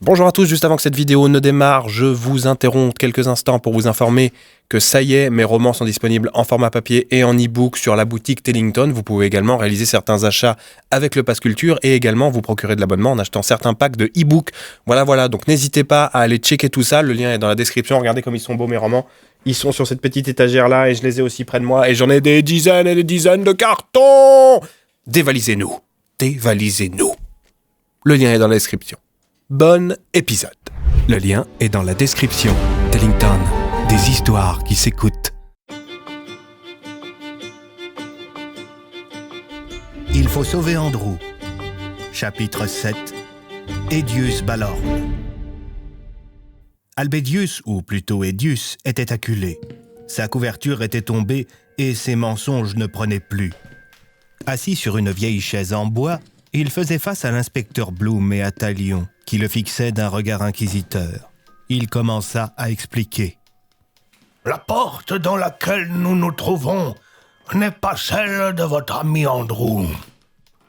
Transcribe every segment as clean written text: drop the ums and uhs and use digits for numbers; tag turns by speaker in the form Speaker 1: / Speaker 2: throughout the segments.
Speaker 1: Bonjour à tous, juste avant que cette vidéo ne démarre, je vous interromps quelques instants pour vous informer que ça y est, mes romans sont disponibles en format papier et en e-book sur la boutique Tellington. Vous pouvez également réaliser certains achats avec le Pass Culture et également vous procurer de l'abonnement en achetant certains packs de e-book. Voilà, donc n'hésitez pas à aller checker tout ça, le lien est dans la description. Regardez comme ils sont beaux mes romans, ils sont sur cette petite étagère là et je les ai aussi près de moi et j'en ai des dizaines et des dizaines de cartons. Dévalisez-nous. Le lien est dans la description. Bon épisode.
Speaker 2: Le lien est dans la description. Tellington, des histoires qui s'écoutent.
Speaker 3: Il faut sauver Andrew. Chapitre 7. Edius Balorn. Albedius, ou plutôt Edius, était acculé. Sa couverture était tombée et ses mensonges ne prenaient plus. Assis sur une vieille chaise en bois, il faisait face à l'inspecteur Bloom et à Talion, qui le fixait d'un regard inquisiteur. Il commença à expliquer.
Speaker 4: La porte dans laquelle nous nous trouvons n'est pas celle de votre ami Andrew.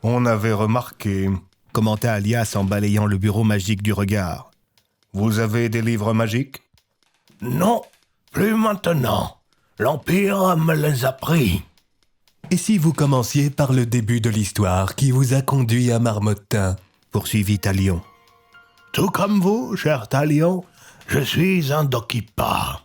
Speaker 3: On avait remarqué, commenta Alias en balayant le bureau magique du regard. Vous avez des livres magiques?
Speaker 4: Non, plus maintenant. L'Empire me les a pris.
Speaker 2: Et si vous commenciez par le début de l'histoire qui vous a conduit à Marmottin,
Speaker 3: poursuivit Talion.
Speaker 4: Tout comme vous, cher Talion, je suis un Dokipa.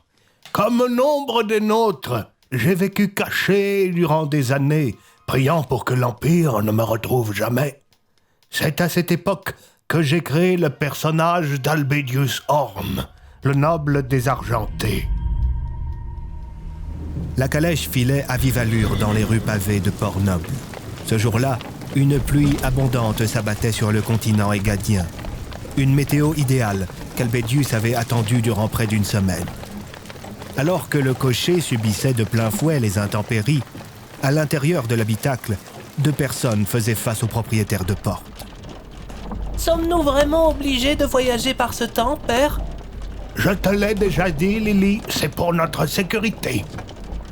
Speaker 4: Comme nombre des nôtres, j'ai vécu caché durant des années, priant pour que l'Empire ne me retrouve jamais. C'est à cette époque que j'ai créé le personnage d'Albedius Horn, le noble désargenté.
Speaker 3: La calèche filait à vive allure dans les rues pavées de Port-Noble. Ce jour-là, une pluie abondante s'abattait sur le continent égadien. Une météo idéale qu'Albedius avait attendue durant près d'une semaine. Alors que le cocher subissait de plein fouet les intempéries, à l'intérieur de l'habitacle, 2 personnes faisaient face au propriétaire de porte.
Speaker 5: Sommes-nous vraiment obligés de voyager par ce temps, père?
Speaker 4: Je te l'ai déjà dit, Lily, c'est pour notre sécurité.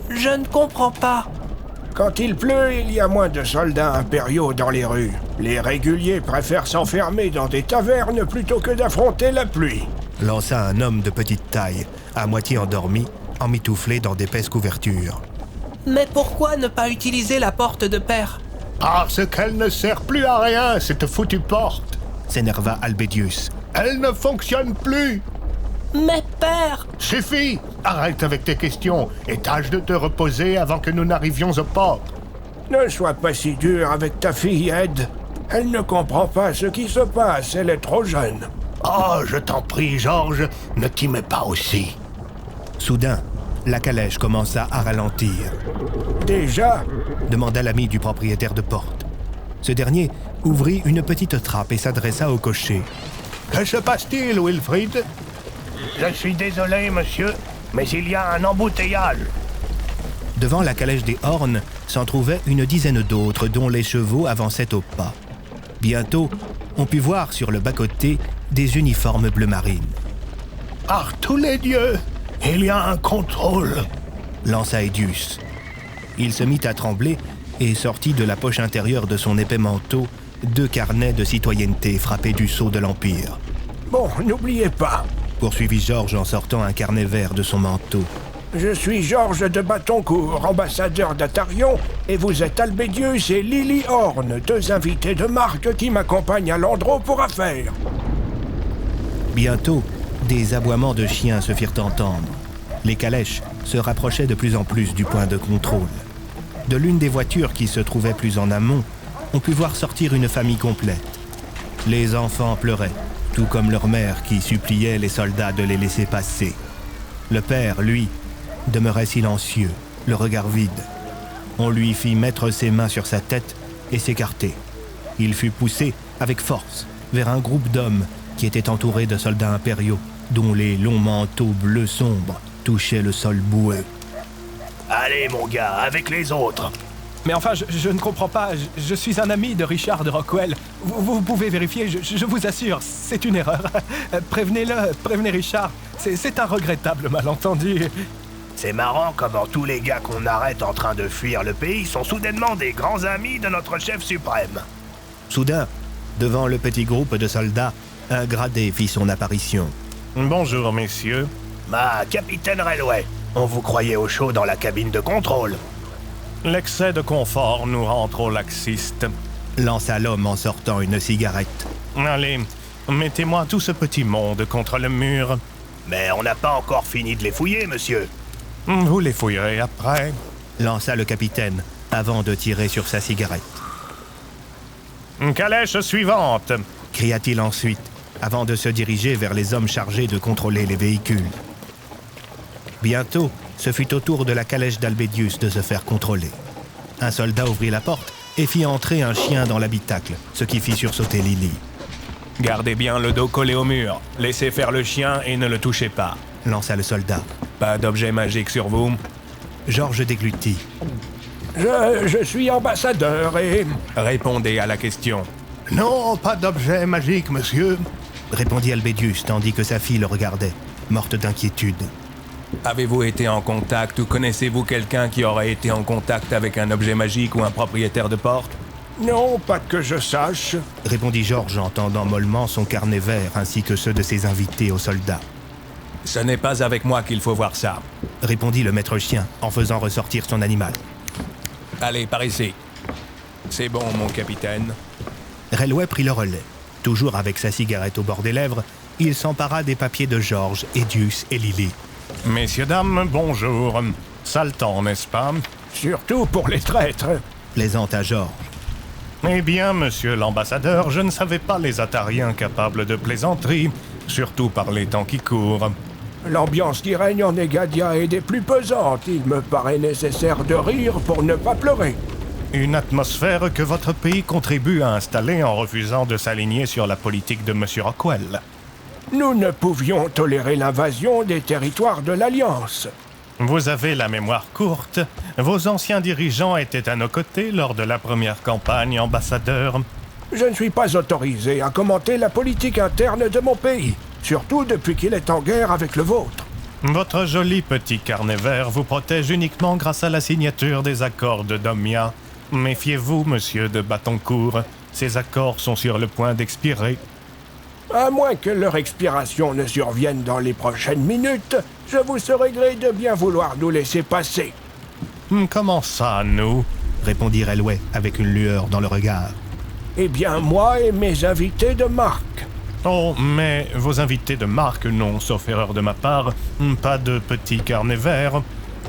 Speaker 5: Je ne comprends pas.
Speaker 6: Quand il pleut, il y a moins de soldats impériaux dans les rues. Les réguliers préfèrent s'enfermer dans des tavernes plutôt que d'affronter la pluie.
Speaker 3: Lança un homme de petite taille, à moitié endormi, emmitouflé dans d'épaisses couvertures.
Speaker 5: Mais pourquoi ne pas utiliser la porte de père?
Speaker 4: Parce qu'elle ne sert plus à rien, cette foutue porte.
Speaker 3: S'énerva Albedius.
Speaker 4: Elle ne fonctionne plus.
Speaker 5: Mais père!
Speaker 4: Suffit! Arrête avec tes questions et tâche de te reposer avant que nous n'arrivions aux portes.
Speaker 6: Ne sois pas si dur avec ta fille, Ed. Elle ne comprend pas ce qui se passe, elle est trop jeune.
Speaker 4: Oh, je t'en prie, Georges, ne t'y mets pas aussi.
Speaker 3: Soudain, la calèche commença à ralentir.
Speaker 6: Déjà?
Speaker 3: Demanda l'ami du propriétaire de porte. Ce dernier ouvrit une petite trappe et s'adressa au cocher.
Speaker 4: Que se passe-t-il, Wilfrid? Je suis désolé, monsieur, mais il y a un embouteillage.
Speaker 3: Devant la calèche des Horns s'en trouvait une dizaine d'autres dont les chevaux avançaient au pas. Bientôt, on put voir sur le bas-côté des uniformes bleu marine.
Speaker 4: Par tous les dieux, il y a un contrôle,
Speaker 3: lança Edius. Il se mit à trembler et sortit de la poche intérieure de son épais manteau 2 carnets de citoyenneté frappés du sceau de l'Empire.
Speaker 6: Bon, n'oubliez pas,
Speaker 3: poursuivit Georges en sortant un carnet vert de son manteau.
Speaker 6: Je suis Georges de Bâtoncourt, ambassadeur d'Atarion, et vous êtes Albedius et Lily Horn, 2 invités de marque qui m'accompagnent à l'Andro pour affaires.
Speaker 3: Bientôt, des aboiements de chiens se firent entendre. Les calèches se rapprochaient de plus en plus du point de contrôle. De l'une des voitures qui se trouvait plus en amont, on put voir sortir une famille complète. Les enfants pleuraient, tout comme leur mère qui suppliait les soldats de les laisser passer. Le père, lui, demeurait silencieux, le regard vide. On lui fit mettre ses mains sur sa tête et s'écarter. Il fut poussé avec force vers un groupe d'hommes qui étaient entourés de soldats impériaux, dont les longs manteaux bleu sombre touchaient le sol boueux.
Speaker 4: Allez, mon gars, avec les autres.
Speaker 7: Mais enfin, je ne comprends pas. Je suis un ami de Richard de Rockwell. Vous pouvez vérifier, je vous assure, c'est une erreur. Prévenez-le, prévenez Richard. C'est un regrettable malentendu.
Speaker 4: C'est marrant comment tous les gars qu'on arrête en train de fuir le pays sont soudainement des grands amis de notre chef suprême.
Speaker 3: Soudain, devant le petit groupe de soldats, Un gradé fit son apparition.
Speaker 4: Bonjour, messieurs. Capitaine Railway, on vous croyait au chaud dans la cabine de contrôle. L'excès de confort nous rend trop laxistes.
Speaker 3: Lança l'homme en sortant une cigarette.
Speaker 4: Allez, mettez-moi tout ce petit monde contre le mur. Mais on n'a pas encore fini de les fouiller, monsieur. Vous les fouillerez après.
Speaker 3: Lança le capitaine avant de tirer sur sa cigarette.
Speaker 4: Calèche suivante.
Speaker 3: Cria-t-il ensuite, avant de se diriger vers les hommes chargés de contrôler les véhicules. Bientôt, ce fut au tour de la calèche d'Albedius de se faire contrôler. Un soldat ouvrit la porte et fit entrer un chien dans l'habitacle, ce qui fit sursauter Lily.
Speaker 4: Gardez bien le dos collé au mur. Laissez faire le chien et ne le touchez pas.
Speaker 3: Lança le soldat.
Speaker 4: Pas d'objet magique sur vous.
Speaker 3: Georges déglutit.
Speaker 6: Je suis ambassadeur et...
Speaker 4: Répondez à la question.
Speaker 7: Non, pas d'objet magique, monsieur.
Speaker 3: Répondit Albedius tandis que sa fille le regardait, morte d'inquiétude.
Speaker 4: Avez-vous été en contact ou connaissez-vous quelqu'un qui aurait été en contact avec un objet magique ou un propriétaire de porte?
Speaker 6: Non, pas que je sache.
Speaker 3: Répondit Georges en tendant mollement son carnet vert ainsi que ceux de ses invités aux soldats.
Speaker 4: Ce n'est pas avec moi qu'il faut voir ça.
Speaker 3: Répondit le maître chien en faisant ressortir son animal.
Speaker 4: Allez, par ici. C'est bon, mon capitaine.
Speaker 3: Railway prit le relais. Toujours avec sa cigarette au bord des lèvres, il s'empara des papiers de Georges, Edius et Lily.
Speaker 4: Messieurs, dames, bonjour. Sale temps, n'est-ce pas?
Speaker 6: Surtout pour les traîtres.
Speaker 3: Plaisanta Georges.
Speaker 4: Eh bien, monsieur l'ambassadeur, je ne savais pas les Atariens capables de plaisanterie, surtout par les temps qui courent.
Speaker 6: L'ambiance qui règne en Negadia est des plus pesantes. Il me paraît nécessaire de rire pour ne pas pleurer.
Speaker 4: Une atmosphère que votre pays contribue à installer en refusant de s'aligner sur la politique de monsieur Rockwell.
Speaker 6: Nous ne pouvions tolérer l'invasion des territoires de l'Alliance.
Speaker 4: Vous avez la mémoire courte. Vos anciens dirigeants étaient à nos côtés lors de la première campagne, ambassadeur.
Speaker 6: Je ne suis pas autorisé à commenter la politique interne de mon pays, surtout depuis qu'il est en guerre avec le vôtre.
Speaker 4: Votre joli petit carnet vert vous protège uniquement grâce à la signature des accords de Domia. Méfiez-vous, monsieur de Bâtoncourt. Ces accords sont sur le point d'expirer.
Speaker 6: À moins que leur expiration ne survienne dans les prochaines minutes, je vous serai gré de bien vouloir nous laisser passer.
Speaker 4: Comment ça, nous?
Speaker 3: Répondit Railway avec une lueur dans le regard.
Speaker 6: Eh bien, moi et mes invités de marque.
Speaker 4: Oh, mais vos invités de marque n'ont, sauf erreur de ma part, pas de petits carnets verts.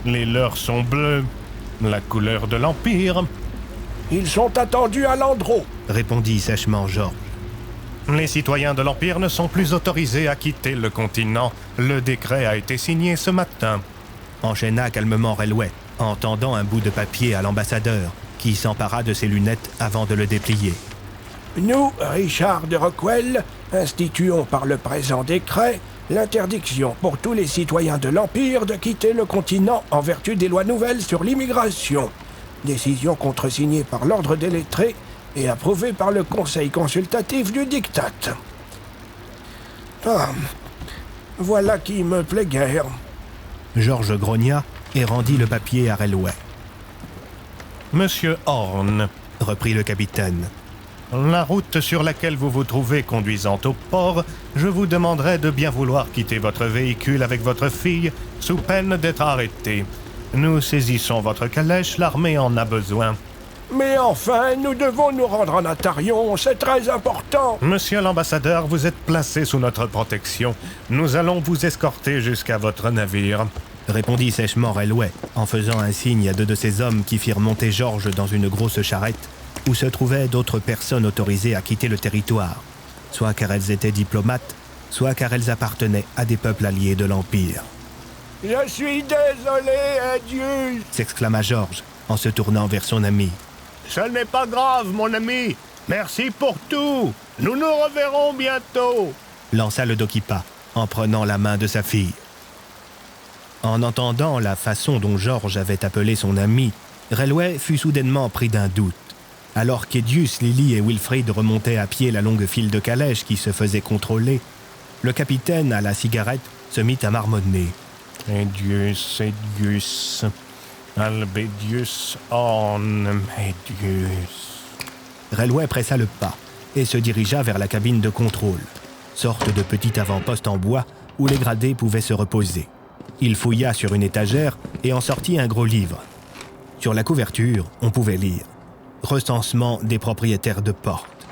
Speaker 4: Les leurs sont bleus, la couleur de l'Empire.
Speaker 6: Ils sont attendus à l'Andro.
Speaker 3: Répondit sèchement Georges.
Speaker 4: Les citoyens de l'Empire ne sont plus autorisés à quitter le continent. Le décret a été signé ce matin.
Speaker 3: Enchaîna calmement Railway, en tendant un bout de papier à l'ambassadeur, qui s'empara de ses lunettes avant de le déplier.
Speaker 6: Nous, Richard de Rockwell, instituons par le présent décret l'interdiction pour tous les citoyens de l'Empire de quitter le continent en vertu des lois nouvelles sur l'immigration. Décision contresignée par l'ordre des lettrés et approuvée par le Conseil consultatif du Diktat. Ah, voilà qui me plaît guère.
Speaker 3: Georges grogna et rendit le papier à Railway.
Speaker 4: Monsieur Horn,
Speaker 3: Reprit le capitaine.
Speaker 4: la route sur laquelle vous vous trouvez conduisant au port, je vous demanderai de bien vouloir quitter votre véhicule avec votre fille, sous peine d'être arrêté. Nous saisissons votre calèche, l'armée en a besoin.
Speaker 6: Mais enfin, nous devons nous rendre en Atarion, c'est très important.
Speaker 4: Monsieur l'ambassadeur, vous êtes placé sous notre protection. Nous allons vous escorter jusqu'à votre navire.
Speaker 3: Répondit sèchement Railway, en faisant un signe à deux de ses hommes qui firent monter Georges dans une grosse charrette, où se trouvaient d'autres personnes autorisées à quitter le territoire, soit car elles étaient diplomates, soit car elles appartenaient à des peuples alliés de l'Empire.
Speaker 6: Je suis désolé, Edius.
Speaker 3: S'exclama Georges, en se tournant vers son ami.
Speaker 4: Ce n'est pas grave, mon ami. Merci pour tout. Nous nous reverrons bientôt.
Speaker 3: Lança le Dokipa, en prenant la main de sa fille. En entendant la façon dont Georges avait appelé son ami, Railway fut soudainement pris d'un doute. Alors qu'Edius, Lily et Wilfrid remontaient à pied la longue file de calèches qui se faisait contrôler, le capitaine, à la cigarette, se mit à marmonner.
Speaker 4: Edius, Edius, Albedius, Horn, Edius.
Speaker 3: Railway pressa le pas et se dirigea vers la cabine de contrôle. sorte de petit avant-poste en bois où les gradés pouvaient se reposer. Il fouilla sur une étagère et en sortit un gros livre. Sur la couverture, on pouvait lire « Recensement des propriétaires de portes ».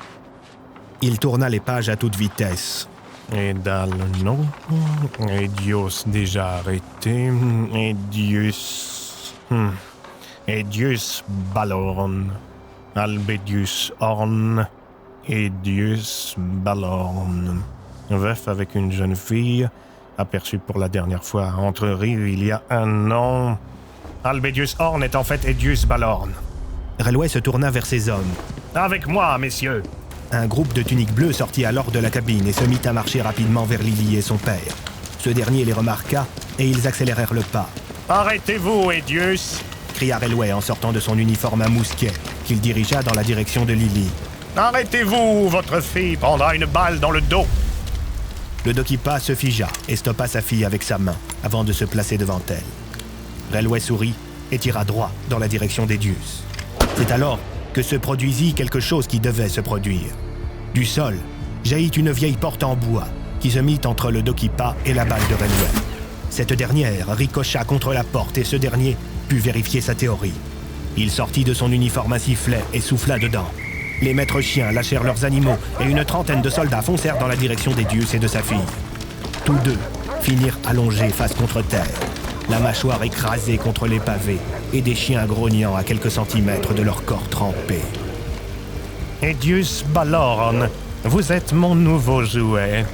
Speaker 3: Il tourna les pages à toute vitesse.
Speaker 8: Edalno, Edios déjà arrêté, Edius Balorn, Albedius Horn, Edius Balorn. Veuf avec une jeune fille, aperçue pour la dernière fois entre rives il y a 1 an. Albedius Horn est en fait Edius Balorn.
Speaker 3: Relway se tourna vers ses hommes.
Speaker 8: Avec moi, messieurs!
Speaker 3: Un groupe de tuniques bleues sortit alors de la cabine et se mit à marcher rapidement vers Lily et son père. Ce dernier les remarqua et ils accélérèrent le pas.
Speaker 8: « Arrêtez-vous, Edius !»
Speaker 3: cria Relway en sortant de son uniforme à mousquet, qu'il dirigea dans la direction de Lily.
Speaker 8: « Arrêtez-vous, votre fille prendra une balle dans le dos !»
Speaker 3: Le Dokipa se figea et stoppa sa fille avec sa main avant de se placer devant elle. Relway sourit et tira droit dans la direction d'Edius. C'est alors que se produisit quelque chose qui devait se produire. Du sol jaillit une vieille porte en bois qui se mit entre le Dokipa et la balle de Relway. Cette dernière ricocha contre la porte et ce dernier put vérifier sa théorie. Il sortit de son uniforme à sifflet et souffla dedans. Les maîtres chiens lâchèrent leurs animaux et une trentaine de soldats foncèrent dans la direction d'Edius et de sa fille. Tous deux finirent allongés face contre terre, la mâchoire écrasée contre les pavés et des chiens grognant à quelques centimètres de leur corps trempé.
Speaker 8: « Edius Balorn, vous êtes mon nouveau jouet !»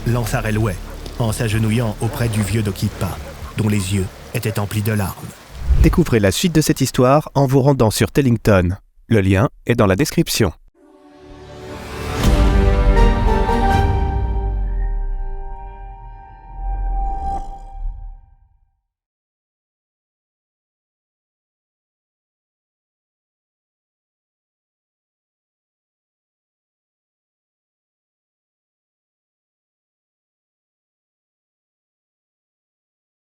Speaker 3: lança Relway, en s'agenouillant auprès du vieux Dokipa, dont les yeux étaient emplis de larmes.
Speaker 9: Découvrez la suite de cette histoire en vous rendant sur Tellington. Le lien est dans la description.